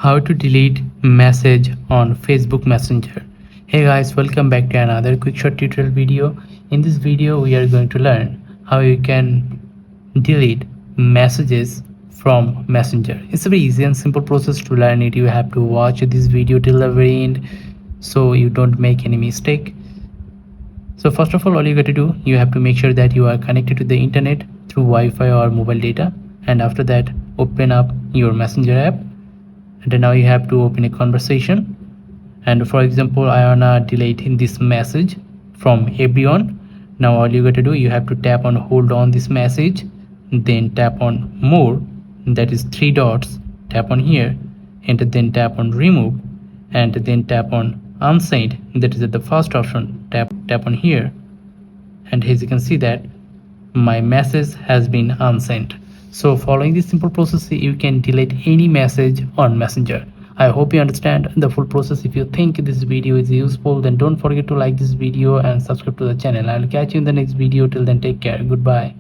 How to delete message on Facebook Messenger. Hey guys, welcome back to another quick short tutorial video. In this video we are going to learn how you can delete messages from Messenger. It's a very easy and simple process. To learn it, you have to watch this video till the very end so you don't make any mistake. So first of all you got to do, you have to make sure that you are connected to the internet through Wi-Fi or mobile data, and after that open up your Messenger app. And now you have to open a conversation, and for example I wanna delete this message from everyone. Now all you got to do, you have to tap on hold on this message, then tap on more, that is 3 dots, tap on here, and then tap on remove, and then tap on unsend, that is at the first option. Tap on here, and as you can see that my message has been unsent. So following this simple process, you can delete any message on Messenger. I hope you understand the full process. If you think this video is useful, then don't forget to like this video and subscribe to the channel. I'll catch you in the next video. Till then, take care. Goodbye.